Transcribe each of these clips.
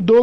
2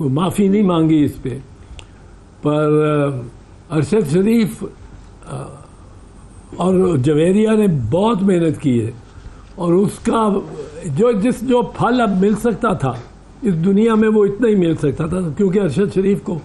کوئی معافی نہیں مانگی اس پہ، پر ارشد شریف اور جویریہ نے بہت محنت کی ہے، اور اس کا جو پھل اب مل سکتا تھا اس دنیا میں وہ اتنا ہی مل سکتا تھا، کیونکہ ارشد شریف کو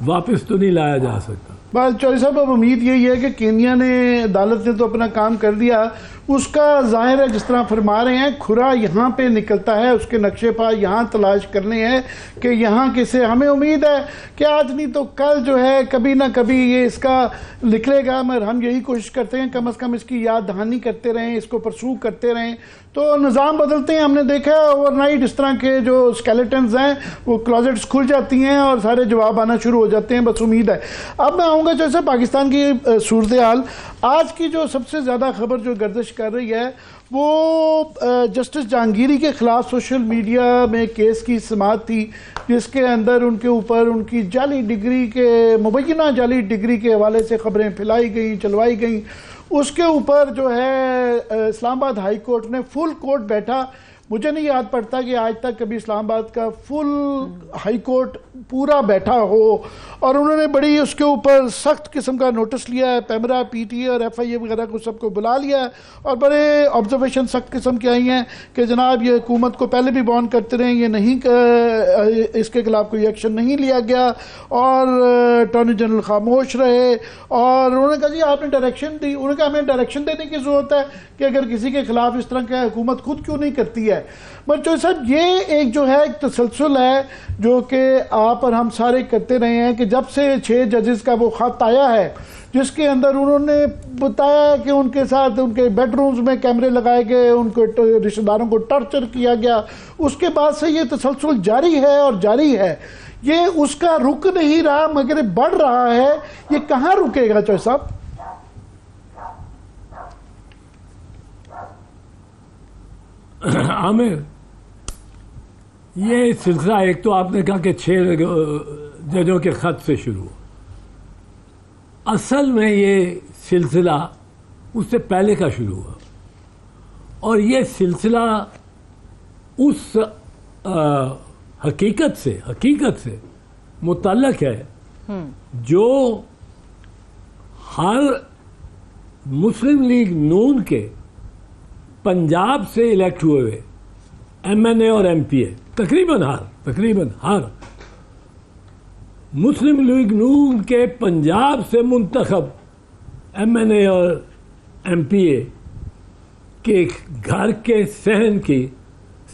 واپس تو نہیں لایا جا سکتا۔ بات چوہدری صاحب، اب امید یہی ہے کہ کینیا نے، عدالت نے تو اپنا کام کر دیا، اس کا ظاہر ہے جس طرح فرما رہے ہیں کھرا یہاں پہ نکلتا ہے، اس کے نقشے پا یہاں تلاش کرنے ہیں کہ یہاں کسے، ہمیں امید ہے کہ آج نہیں تو کل جو ہے کبھی نہ کبھی یہ اس کا نکلے گا، مگر ہم یہی کوشش کرتے ہیں کم از کم اس کی یاد دہانی کرتے رہیں، اس کو پرسو کرتے رہیں، تو نظام بدلتے ہیں۔ ہم نے دیکھا ہے اوور نائٹ اس طرح کے جو اسکیلیٹنز ہیں وہ کلازٹس کھل جاتی ہیں اور سارے جواب آنا شروع ہو جاتے ہیں، بس امید ہے۔ اب میں آؤں گا جیسے پاکستان کی صورتحال، آج کی جو سب سے زیادہ خبر جو گردش کر رہی ہے وہ جسٹس جہانگیری کے خلاف سوشل میڈیا میں کیس کی سماعت تھی، جس کے اندر ان کے اوپر ان کی جعلی ڈگری کے، مبینہ جعلی ڈگری کے حوالے سے خبریں پھیلائی گئیں، چلوائی گئیں۔ اس کے اوپر جو ہے اسلام آباد ہائی کورٹ نے فل کورٹ بیٹھا، مجھے نہیں یاد پڑتا کہ آج تک کبھی اسلام آباد کا فل ہائی کورٹ پورا بیٹھا ہو، اور انہوں نے بڑی اس کے اوپر سخت قسم کا نوٹس لیا ہے، پیمرا، پی ٹی اے اور ایف آئی اے وغیرہ کو سب کو بلا لیا ہے، اور بڑے آبزرویشن سخت قسم کے آئی ہیں کہ جناب یہ حکومت کو پہلے بھی وارن کرتے رہے، یہ نہیں، اس کے خلاف کوئی ایکشن نہیں لیا گیا، اور اٹارنی جنرل خاموش رہے، اور انہوں نے کہا جی آپ نے ڈائریکشن دی، انہوں نے کہا ہمیں ڈائریکشن دینے کی ضرورت ہے کہ اگر کسی کے خلاف اس طرح کا حکومت خود کیوں نہیں کرتی ہے۔ بچوں صاحب یہ ایک جو ہے ایک تسلسل ہے جو کہ آپ اور ہم سارے کرتے رہے ہیں کہ جب سے 6 ججز کا وہ خط آیا ہے جس کے اندر انہوں نے بتایا کہ ان کے ساتھ ان کے بیڈ رومز میں کیمرے لگائے گئے، ان کو رشتہ داروں کو ٹارچر کیا گیا، اس کے بعد سے یہ تسلسل جاری ہے اور جاری ہے، یہ اس کا رک نہیں رہا مگر بڑھ رہا ہے، یہ کہاں رکے گا چوہدری صاحب؟ عامر، یہ سلسلہ ایک تو آپ نے کہا کہ 6 ججوں کے خط سے شروع، اصل میں یہ سلسلہ اس سے پہلے کا شروع ہوا، اور یہ سلسلہ اس حقیقت سے متعلق ہے جو ہر مسلم لیگ نون کے پنجاب سے الیکٹ ہوئے ایم این اے اور ایم پی اے، تقریباً ہر مسلم لیگ نون کے پنجاب سے منتخب ایم این اے اور ایم پی اے کے گھر کے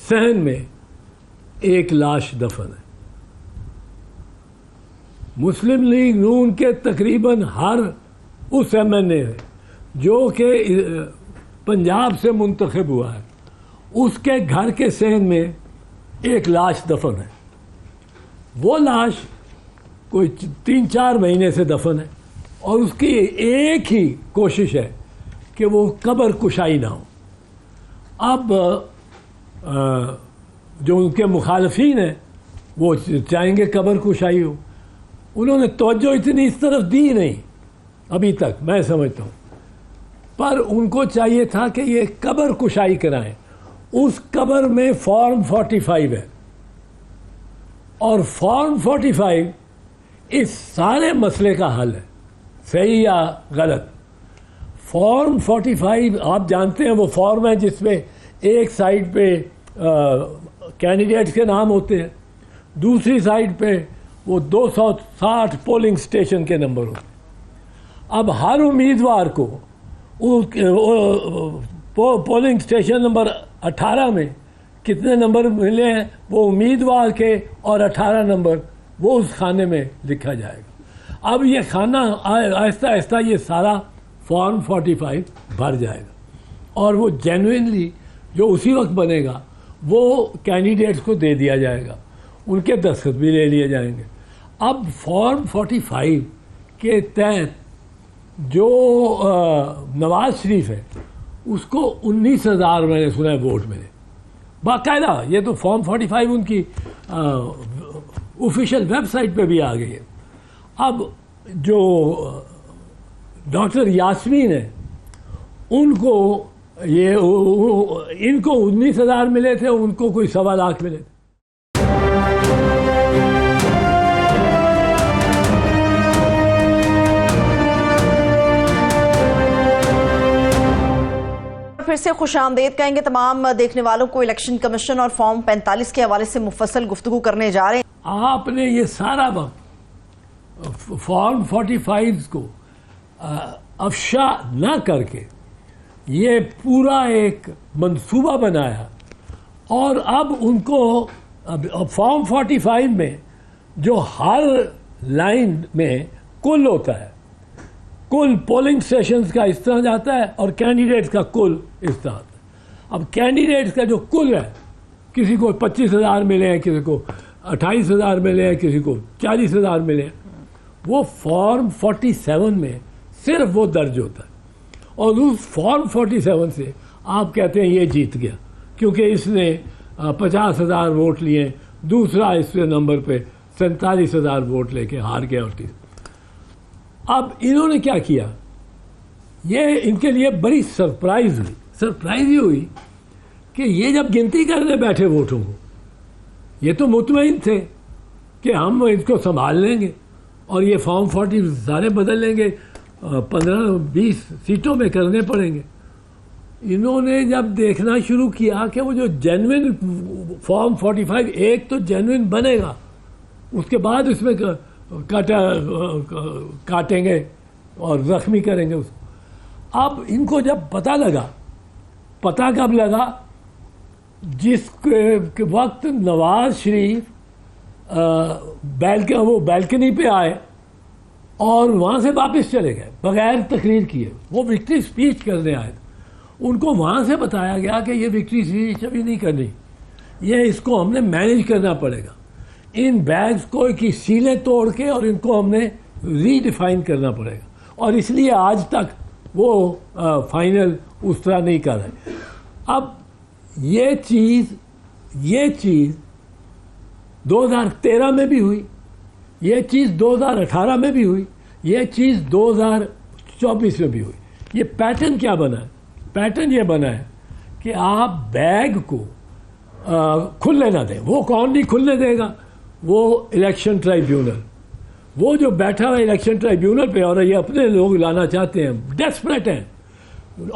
صحن میں ایک لاش دفن ہے۔ مسلم لیگ نون کے تقریباً ہر اس ایم این اے جو کہ پنجاب سے منتخب ہوا ہے، اس کے گھر کے صحن میں ایک لاش دفن ہے۔ وہ لاش کوئی 3-4 مہینے سے دفن ہے، اور اس کی ایک ہی کوشش ہے کہ وہ قبر کشائی نہ ہو۔ اب جو ان کے مخالفین ہیں وہ چاہیں گے قبر کشائی ہو، انہوں نے توجہ اتنی اس طرف دی نہیں ابھی تک، میں سمجھتا ہوں، پر ان کو چاہیے تھا کہ یہ قبر کشائی کرائیں۔ اس قبر میں فارم 45 ہے، اور فارم 45 اس سارے مسئلے کا حل ہے، صحیح یا غلط۔ فارم 45 آپ جانتے ہیں وہ فارم ہے جس میں ایک سائڈ پہ کینڈیڈیٹس کے نام ہوتے ہیں، دوسری سائڈ پہ وہ 260 پولنگ اسٹیشن کے نمبر ہوتے ہیں۔ اب ہر امیدوار کو پولنگ اسٹیشن نمبر 18 میں کتنے نمبر ملے ہیں وہ امیدوار کے، اور 18 نمبر وہ اس خانے میں لکھا جائے گا۔ اب یہ خانہ آہستہ آہستہ یہ سارا فارم 45 بھر جائے گا، اور وہ جینوئنلی جو اسی وقت بنے گا وہ کینڈیڈیٹس کو دے دیا جائے گا، ان کے دستخط بھی لے لیے جائیں گے۔ اب فارم 45 کے تحت جو نواز شریف ہے اس کو 19,000 میں نے سنا ہے ووٹ ملے باقاعدہ، یہ تو فارم 45 ان کی آفیشیل ویب سائٹ پہ بھی آ گئی ہے۔ اب جو ڈاکٹر یاسمین ہے ان کو 19,000 ملے تھے، ان کو کوئی 1.25 لاکھ ملے تھے۔ سے خوش آمدید کہیں گے تمام دیکھنے والوں کو. الیکشن کمیشن اور فارم 45 کے حوالے سے مفصل گفتگو کرنے جا رہے ہیں. آپ نے یہ سارا وقت فارم 45 کو افشا نہ کر کے یہ پورا ایک منصوبہ بنایا, اور اب ان کو فارم 45 میں جو ہر لائن میں کل ہوتا ہے, کل پولنگ سیشنز کا اس طرح جاتا ہے اور کینڈیڈیٹس کا کل اس طرح آتا ہے. اب کینڈیڈیٹس کا جو کل ہے, کسی کو 25,000 ملے ہیں, کسی کو 28,000 ملے ہیں, کسی کو 40,000 ملے ہیں, وہ فارم 47 میں صرف وہ درج ہوتا ہے. اور اس فارم 47 سے آپ کہتے ہیں یہ جیت گیا کیونکہ اس نے 50,000 ووٹ لیے, دوسرا اس پہ نمبر پہ 47,000 ووٹ لے کے ہار گیا. اور اب انہوں نے کیا کیا, یہ ان کے لیے بڑی سرپرائز یہ ہوئی کہ یہ جب گنتی کرنے بیٹھے ووٹوں کو, یہ تو مطمئن تھے کہ ہم اس کو سنبھال لیں گے اور یہ فارم 40 سارے بدل لیں گے, 15-20 سیٹوں میں کرنے پڑیں گے. انہوں نے جب دیکھنا شروع کیا کہ وہ جو جینوئن فارم 45 ایک تو جینوئن بنے گا, اس کے بعد اس میں کاٹیں گے اور زخمی کریں گے اس کو. اب ان کو جب پتہ کب لگا, جس کے وقت نواز شریف وہ بیلکنی پہ آئے اور وہاں سے واپس چلے گئے بغیر تقریر کیے, وہ وکٹری اسپیچ کرنے آئے. ان کو وہاں سے بتایا گیا کہ یہ وکٹری اسپیچ ابھی نہیں کرنی, یہ اس کو ہم نے مینیج کرنا پڑے گا. ان بیگز کو کی سیلیں توڑ کے اور ان کو ہم نے ری ڈیفائن کرنا پڑے گا, اور اس لیے آج تک وہ فائنل اس طرح نہیں کر رہے. اب یہ چیز 2013 میں بھی ہوئی, یہ چیز 2018 میں بھی ہوئی, یہ چیز 2024 میں بھی ہوئی. یہ پیٹرن کیا بنا ہے؟ پیٹرن یہ بنا ہے کہ آپ بیگ کو کھلنے نہ دیں. وہ کون نہیں کھلنے دے گا؟ وہ الیکشن ٹرائیبیونل, وہ جو بیٹھا ہوا الیکشن ٹرائیبیونل پہ, اور یہ اپنے لوگ لانا چاہتے ہیں, ڈیسپریٹ ہیں,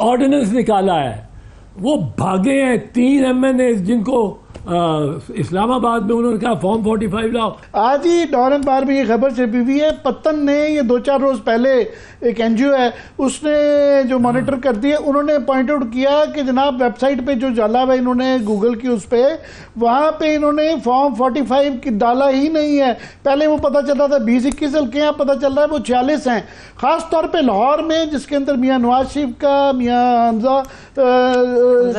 آرڈیننس نکالا ہے, وہ بھاگے ہیں 3 MNA جن کو اسلام آباد میں انہوں نے کہا فارم 45 لاؤ. آج ہی ڈان اخبار میں یہ خبر چھپی ہوئی ہے, پتن نے یہ 2-4 روز پہلے, ایک NGO ہے اس نے جو مانیٹر کر دی ہے, انہوں نے پوائنٹ آؤٹ کیا کہ جناب ویب سائٹ پہ جو ڈالا ہے انہوں نے گوگل کی, اس پہ وہاں پہ انہوں نے فارم 45 کی ڈالا ہی نہیں ہے. پہلے وہ پتہ چلتا تھا 20-21 حلقے ہیں, پتہ چل رہا ہے وہ 46 ہیں. خاص طور پہ لاہور میں, جس کے اندر میاں نواز شریف کا, میاں حمزہ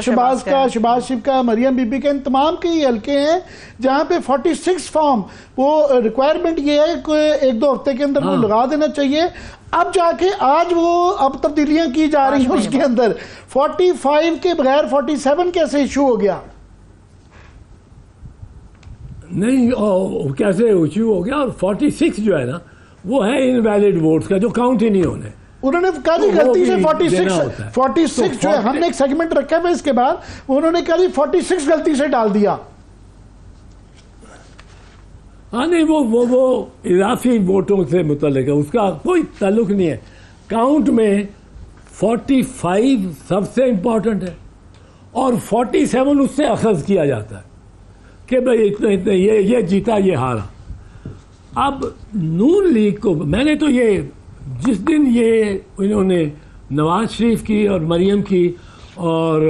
شہباز شریف کا, مریم بی بی کا, ان تمام کے یہ حلقے ہیں جہاں پہ 46 فارم, وہ ریکوائرمنٹ یہ ہے کہ 1-2 ہفتے کے اندر وہ لگا دینا چاہیے. اب جا کے آج وہ اب تبدیلیاں کی جا رہی ہیں اس کے اندر. 45 کے بغیر 47 کیسے ایشو ہو گیا؟ نہیں, کیسے ایشو ہو گیا؟ اور 46 جو ہے نا, وہ ہے انویلڈ ووٹس کا جو کاؤنٹ ہی نہیں ہونے. انہوں نے کہا جی غلطی سے 46 جو ہے, ہم نے ایک سیگمنٹ رکھا ہے اس کے بعد, انہوں نے کہا جی 46 غلطی سے ڈال دیا. ہاں نہیں, وہ اضافی ووٹوں سے متعلق ہے, اس کا کوئی تعلق نہیں ہے. کاؤنٹ میں 45 سب سے امپورٹنٹ ہے اور 47 اس سے اخذ کیا جاتا ہے کہ بھئی اتنے یہ جیتا یہ ہارا. اب نون لیگ کو میں نے تو یہ جس دن یہ انہوں نے نواز شریف کی اور مریم کی اور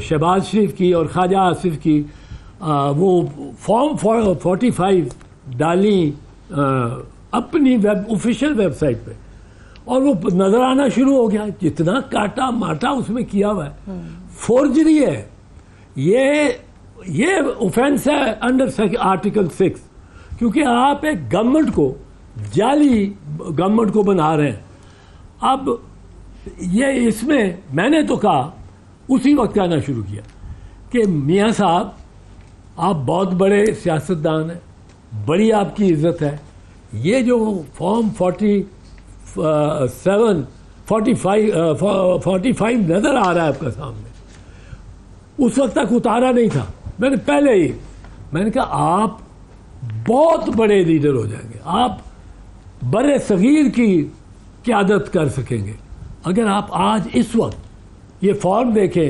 شہباز شریف کی اور خواجہ آصف کی وہ فارم 45 ڈالی اپنی آفیشیل ویب سائٹ پہ, اور وہ نظر آنا شروع ہو گیا. جتنا کاٹا ماٹا اس میں کیا ہوا ہے, فورجری ہے. یہ اوفینس ہے انڈر آرٹیکل 6, کیونکہ آپ ایک گورنمنٹ کو جعلی گورنمنٹ کو بنا رہے ہیں. اب یہ اس میں نے تو کہا, اسی وقت کہنا شروع کیا کہ میاں صاحب آپ بہت بڑے سیاستدان ہیں, بڑی آپ کی عزت ہے. یہ جو فارم 45 نظر آ رہا ہے آپ کا سامنے, اس وقت تک اتارا نہیں تھا. میں نے پہلے ہی میں نے کہا آپ بہت بڑے لیڈر ہو جائیں گے, آپ بر صغیر کی قیادت کر سکیں گے اگر آپ آج اس وقت یہ فارم دیکھیں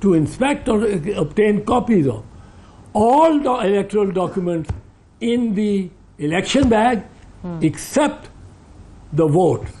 to inspect or obtain copies of all the electoral documents in the election bag except the votes.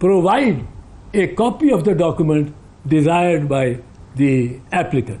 provide a copy of the document desired by the applicant.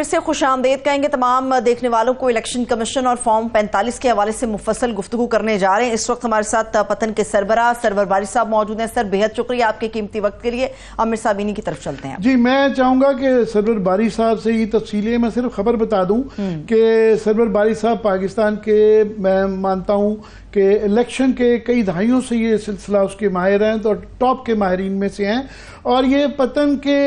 پھر سے خوش آمدید کہیں گے تمام دیکھنے والوں کو. الیکشن کمیشن اور فارم 45 کے حوالے سے مفصل گفتگو کرنے جا رہے ہیں. اس وقت ہمارے ساتھ پتن کے سربراہ سرور باری صاحب موجود ہیں. سر بہت شکریہ آپ کے قیمتی وقت کے لیے. عامر صابینی کی طرف چلتے ہیں. جی میں چاہوں گا کہ سرور باری صاحب سے یہ تفصیلیں میں صرف خبر بتا دوں کہ سرور باری صاحب پاکستان کے میں مانتا ہوں کہ الیکشن کے کئی دہائیوں سے یہ سلسلہ اس کے ماہر ہیں تو ٹاپ کے ماہرین میں سے ہیں. اور یہ پتن کے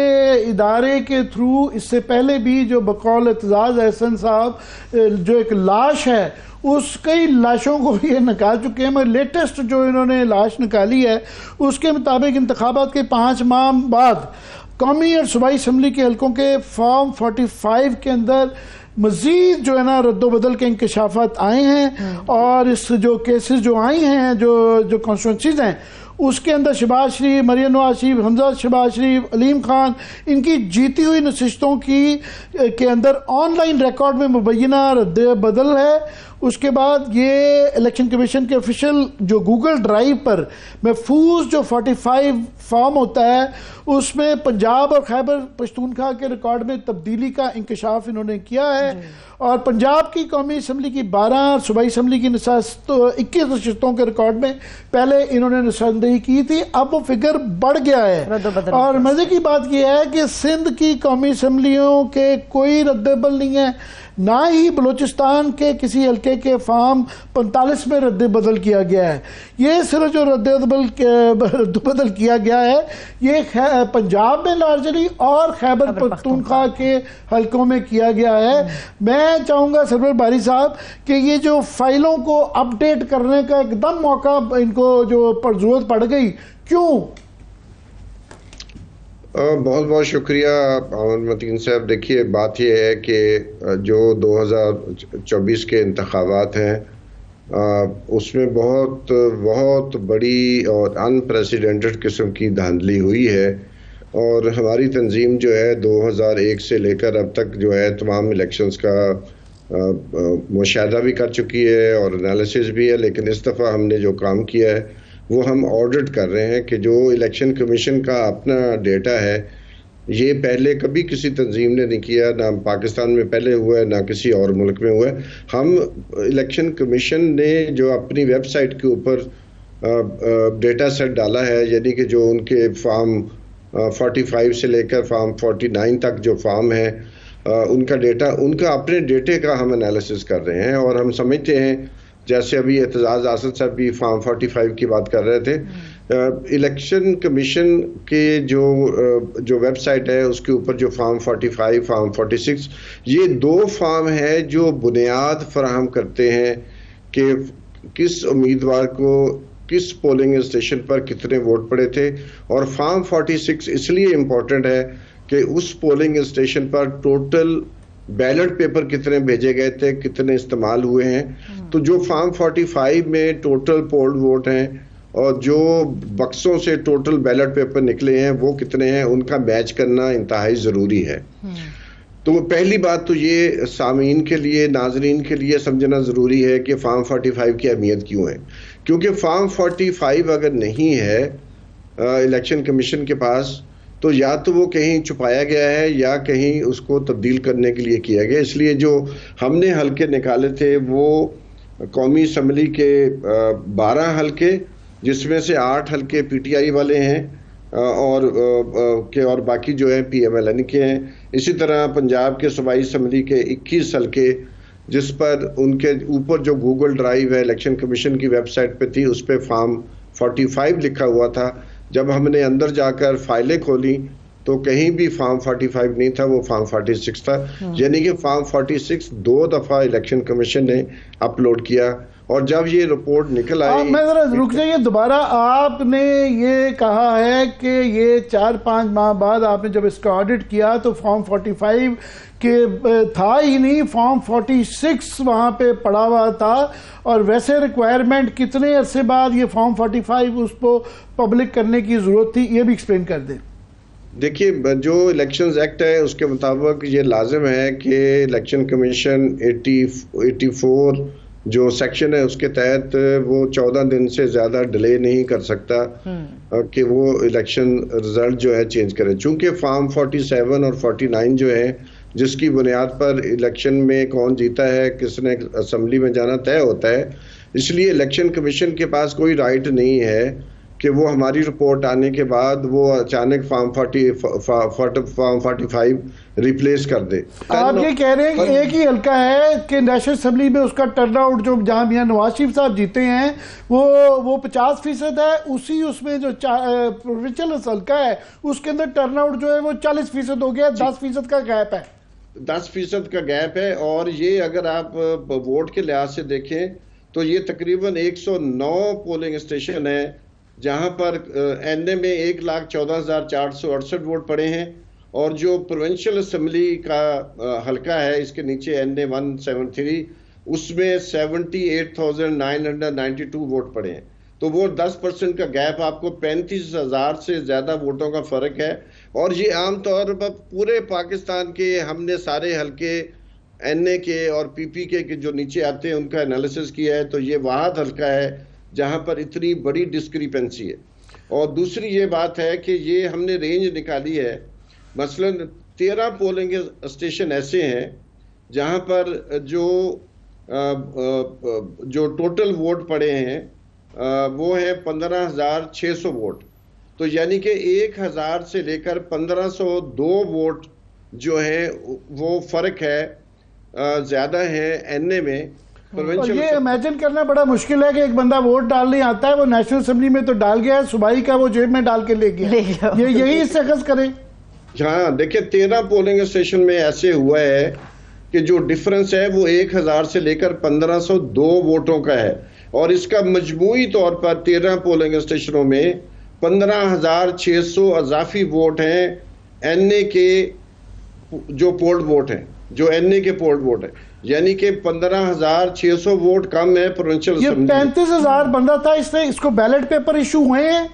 ادارے کے تھرو اس سے پہلے بھی جو بقول اعتزاز احسن صاحب جو ایک لاش ہے اس کئی لاشوں کو یہ نکال چکے ہیں. مگر لیٹسٹ جو انہوں نے لاش نکالی ہے اس کے مطابق انتخابات کے 5 ماہ بعد قومی اور صوبائی اسمبلی کے حلقوں کے فارم 45 کے اندر مزید جو ہے نا رد و بدل کے انکشافات آئے ہیں. اور اس جو کیسز جو آئی ہیں جو کانسٹیٹوئنسیز ہیں اس کے اندر شہباز شریف، مریم نواز شریف، حمزہ شہباز شریف، علیم خان ان کی جیتی ہوئی نشستوں کے اندر آن لائن ریکارڈ میں مبینہ رد بدل ہے. اس کے بعد یہ الیکشن کمیشن کے آفیشیل جو گوگل ڈرائیو پر محفوظ جو 45 فارم ہوتا ہے اس میں پنجاب اور خیبر پختونخوا کے ریکارڈ میں تبدیلی کا انکشاف انہوں نے کیا ہے. اور پنجاب کی قومی اسمبلی کی 12 اور صوبائی اسمبلی کی 21 نشستوں کے ریکارڈ میں پہلے انہوں نے نشاندہی کی تھی، اب وہ فگر بڑھ گیا ہے. اور مزے کی بات یہ ہے کہ سندھ کی قومی اسمبلیوں کے کوئی رد بدل نہیں ہے، نہ ہی بلوچستان کے کسی حلقے کے فارم 45 میں رد بدل کیا گیا ہے. یہ صرف جو رد بدل کیا گیا ہے یہ پنجاب میں لارجلی اور خیبر پختونخوا کے حلقوں میں کیا گیا ہے. میں چاہوں گا سرور باری صاحب کہ یہ جو فائلوں کو اپ ڈیٹ کرنے کا ایک دم موقع ان کو جو ضرورت پڑ گئی، کیوں؟ بہت بہت شکریہ عامر متین صاحب. دیکھیے بات یہ ہے کہ جو 2024 کے انتخابات ہیں اس میں بہت بڑی اور ان پریسیڈنٹڈ قسم کی دھاندلی ہوئی ہے. اور ہماری تنظیم جو ہے 2001 سے لے کر اب تک جو ہے تمام الیکشنز کا مشاہدہ بھی کر چکی ہے اور انالیسس بھی ہے. لیکن اس دفعہ ہم نے جو کام کیا ہے وہ ہم آڈٹ کر رہے ہیں کہ جو الیکشن کمیشن کا اپنا ڈیٹا ہے یہ پہلے کبھی کسی تنظیم نے نہیں کیا، نہ پاکستان میں پہلے ہوا ہے نہ کسی اور ملک میں ہوا ہے. ہم الیکشن کمیشن نے جو اپنی ویب سائٹ کے اوپر ڈیٹا سیٹ ڈالا ہے، یعنی کہ جو ان کے فارم 45 سے لے کر فارم 49 تک جو فارم ہیں ان کا ڈیٹا، ان کا اپنے ڈیٹے کا ہم انالیسس کر رہے ہیں. اور ہم سمجھتے ہیں جیسے ابھی اعتزاز احسن صاحب بھی فارم 45 کی بات کر رہے تھے، الیکشن کمیشن کے جو ویب سائٹ ہے اس کے اوپر جو فارم 45 فارم 46 یہ 2 فارم ہے جو بنیاد فراہم کرتے ہیں کہ کس امیدوار کو کس پولنگ اسٹیشن پر کتنے ووٹ پڑے تھے. اور فارم 46 اس لیے امپورٹنٹ ہے کہ اس پولنگ اسٹیشن پر ٹوٹل بیلٹ پیپر کتنے بھیجے گئے تھے، کتنے استعمال ہوئے ہیں. تو جو فارم 45 میں ٹوٹل پولڈ ووٹ ہیں اور جو بکسوں سے ٹوٹل بیلٹ پیپر نکلے ہیں وہ کتنے ہیں، ان کا میچ کرنا انتہائی ضروری ہے. تو پہلی بات تو یہ سامعین کے لیے، ناظرین کے لیے سمجھنا ضروری ہے کہ فارم 45 کی اہمیت کیوں ہے. کیونکہ فارم 45 اگر نہیں ہے الیکشن کمیشن کے پاس تو یا تو وہ کہیں چھپایا گیا ہے یا کہیں اس کو تبدیل کرنے کے لیے کیا گیا. اس لیے جو ہم نے حلقے نکالے تھے وہ قومی اسمبلی کے 12 حلقے، جس میں سے 8 حلقے پی ٹی آئی والے ہیں اور باقی جو ہیں پی ایم ایل این کے ہیں. اسی طرح پنجاب کے صوبائی اسمبلی کے 21 حلقے جس پر ان کے اوپر جو گوگل ڈرائیو ہے الیکشن کمیشن کی ویب سائٹ پہ تھی اس پہ فارم 45 لکھا ہوا تھا. جب ہم نے اندر جا کر فائلیں کھولی تو کہیں بھی فارم 45 نہیں تھا، وہ فارم 46 تھا. یعنی کہ فارم 46 2 دفعہ الیکشن کمیشن نے اپلوڈ کیا. اور جب یہ رپورٹ نکل آئی، میں ذرا رک جائیے، دوبارہ آپ نے یہ کہا ہے کہ یہ 4-5 ماہ بعد آپ نے جب اس کا آڈٹ کیا تو فارم 45 کہ تھا ہی نہیں، فارم 46 وہاں پہ پڑا ہوا تھا. اور ویسے ریکوائرمنٹ کتنے عرصے بعد یہ فارم 45 اس کو پبلک کرنے کی ضرورت تھی، یہ بھی ایکسپلین کر دیں. دیکھیے جو الیکشنز ایکٹ ہے اس کے مطابق یہ لازم ہے کہ الیکشن کمیشن 84 جو سیکشن ہے اس کے تحت وہ 14 دن سے زیادہ ڈیلے نہیں کر سکتا کہ وہ الیکشن رزلٹ جو ہے چینج کرے. چونکہ فارم 47 اور 49 جو ہے جس کی بنیاد پر الیکشن میں کون جیتا ہے، کس نے اسمبلی میں جانا طے ہوتا ہے. اس لیے الیکشن کمیشن کے پاس کوئی رائٹ نہیں ہے کہ وہ ہماری رپورٹ آنے کے بعد وہ اچانک فارم 45 ریپلیس کر دے. آپ یہ کہہ رہے ہیں کہ ایک ہی حلقہ ہے کہ نیشنل اسمبلی میں اس کا ٹرن آؤٹ جو جہاں میاں نواز شریف صاحب جیتے ہیں وہ 50% ہے، اسی اس میں جو پروونشل حلقہ ہے اس کے اندر ٹرن آؤٹ جو ہے وہ 40% ہو گیا، 10% کا گیپ ہے. 10% کا گیپ ہے. اور یہ اگر آپ ووٹ کے لحاظ سے دیکھیں تو یہ تقریباً 109 پولنگ اسٹیشن ہیں جہاں پر این اے میں 1,14,468 ووٹ پڑے ہیں، اور جو پروونشل اسمبلی کا حلقہ ہے اس کے نیچے این اے 173 اس میں 78,992 ووٹ پڑے ہیں. تو وہ 10% کا گیپ، آپ کو 35,000 سے زیادہ ووٹوں کا فرق ہے. اور یہ عام طور پر پورے پاکستان کے ہم نے سارے حلقے این اے کے اور پی پی کے جو نیچے آتے ہیں ان کا انالیسس کیا ہے، تو یہ واحد حلقہ ہے جہاں پر اتنی بڑی ڈسکریپنسی ہے. اور دوسری یہ بات ہے کہ یہ ہم نے رینج نکالی ہے. مثلا 13 پولنگ اسٹیشن ایسے ہیں جہاں پر جو ٹوٹل ووٹ پڑے ہیں وہ ہیں 15,600 ووٹ. تو یعنی کہ 1,000 سے لے کر 1,502 ووٹ جو ہیں وہ فرق ہے، زیادہ ہے این اے میں. اور یہ امیجن کرنا بڑا مشکل ہے کہ ایک بندہ ووٹ ڈالنے آتا ہے، وہ نیشنل اسمبلی میں تو ڈال گیا ہے، صوبائی کا وہ جیب میں ڈال کے لے گیا، یہی اس سے اخذ کرے. ہاں دیکھیں 13 پولنگ اسٹیشن میں ایسے ہوا ہے کہ جو ڈیفرنس ہے وہ 1,000 سے لے کر 1,502 ووٹوں کا ہے. اور اس کا مجموعی طور پر 13 پولنگ اسٹیشنوں میں 15,600 اضافی ووٹ ہیں این اے کے جو پولڈ ووٹ ہیں، جو این اے کے پولڈ ووٹ ہیں، یعنی کہ 15,600 ووٹ کم ہے پروونشل اسمبلی. 35,000 بندہ تھا، اس کو بیلٹ پیپر ایشو ہوئے ہیں.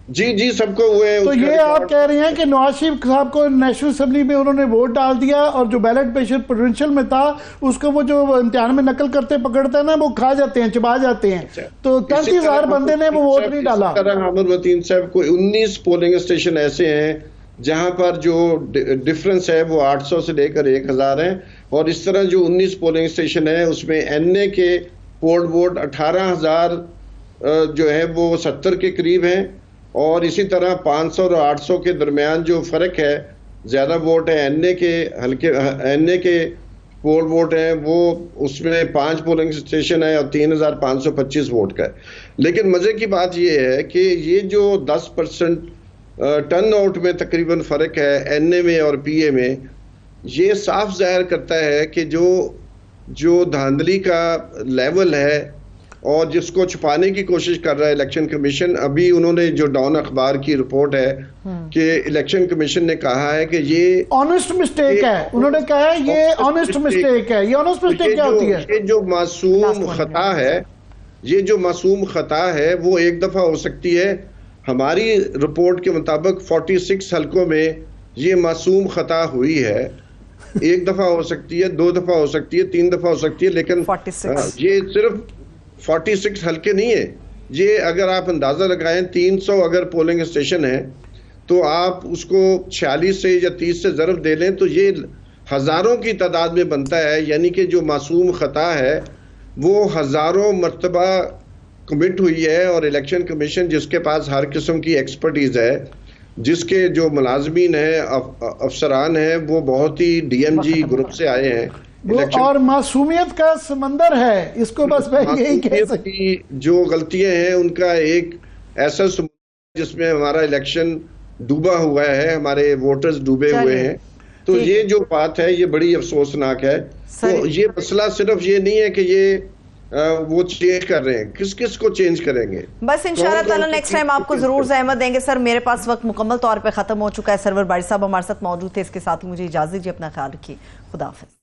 جی سب کو ہوئے. تو یہ آپ کہہ رہے ہیں کہ نواز شریف صاحب کو نیشنل اسمبلی میں انہوں نے ووٹ ڈال دیا اور جو بیلٹ پیپر پروونشل میں تھا اس کو وہ جو امتحان میں نقل کرتے پکڑتے ہیں نا وہ کھا جاتے ہیں، چبا جاتے ہیں. تو 35,000 بندے نے وہ ووٹ نہیں ڈالا. اس طرح عامر متین صاحب کو 19 پولنگ اسٹیشن ایسے ہیں جہاں پر جو ڈیفرنس ہے وہ 800 سے لے کر 1,000 ہیں. اور اس طرح جو 19 پولنگ اسٹیشن ہیں اس میں این اے کے پولڈ ووٹ 18,000 جو ہے وہ 70 کے قریب ہیں. اور اسی طرح 500 اور 800 کے درمیان جو فرق ہے، زیادہ ووٹ ہے این اے کے حلقے، این اے کے پول ووٹ ہیں وہ اس میں 5 پولنگ اسٹیشن ہے اور 3,525 ووٹ کا ہے. لیکن مزے کی بات یہ ہے کہ یہ جو 10% ٹرن آؤٹ میں تقریباً فرق ہے این اے میں اور پی اے میں، یہ صاف ظاہر کرتا ہے کہ جو دھاندلی کا لیول ہے اور جس کو چھپانے کی کوشش کر رہا ہے الیکشن کمیشن. ابھی انہوں نے جو ڈان اخبار کی رپورٹ ہے کہ الیکشن کمیشن نے کہا ہے کہ یہ آنیسٹ مسٹیک ہے، انہوں نے کہا ہے یہ آنیسٹ مسٹیک ہے. یہ آنیسٹ مسٹیک کیا ہوتی ہے؟ یہ جو معصوم خطا ہے، یہ جو معصوم خطا ہے وہ ایک دفعہ ہو سکتی ہے. ہماری رپورٹ کے مطابق 46 حلقوں میں یہ معصوم خطا ہوئی ہے. ایک دفعہ ہو سکتی ہے، 2 دفعہ ہو سکتی ہے، 3 دفعہ ہو سکتی ہے، لیکن یہ صرف 46 حلقے نہیں ہے. یہ اگر آپ اندازہ لگائیں 300 اگر پولنگ اسٹیشن ہے تو آپ اس کو 46 سے یا 30 سے ضرب دے لیں تو یہ ہزاروں کی تعداد میں بنتا ہے. یعنی کہ جو معصوم خطا ہے وہ ہزاروں مرتبہ کمٹ ہوئی ہے. اور الیکشن کمیشن جس کے پاس ہر قسم کی ایکسپرٹیز ہے، جس کے جو ملازمین ہیں، افسران ہیں، وہ بہت ہی ڈی ایم جی گروپ سے آئے ہیں. اور معصومیت کا سمندر ہے، اس کو بس میں یہی کہہ سکتی. جو غلطیاں ہیں ان کا ایک ایسا سمندر جس میں ہمارا الیکشن ڈوبا ہوا ہے، ہمارے ووٹرز ڈوبے ہوئے ہیں. تو یہ جو بات ہے یہ بڑی افسوسناک ہے. تو یہ مسئلہ صرف یہ نہیں ہے کہ یہ وہ چینج کر رہے ہیں، کس کو چینج کریں گے. بس انشاءاللہ تعالی نیکسٹ ٹائم آپ کو ضرور زحمت دیں گے. سر میرے پاس وقت مکمل طور پہ ختم ہو چکا ہے. سرور باری صاحب ہمارے ساتھ موجود تھے، اس کے ساتھ مجھے اجازت دیجیے. اپنا خیال رکھیے. خدا حافظ.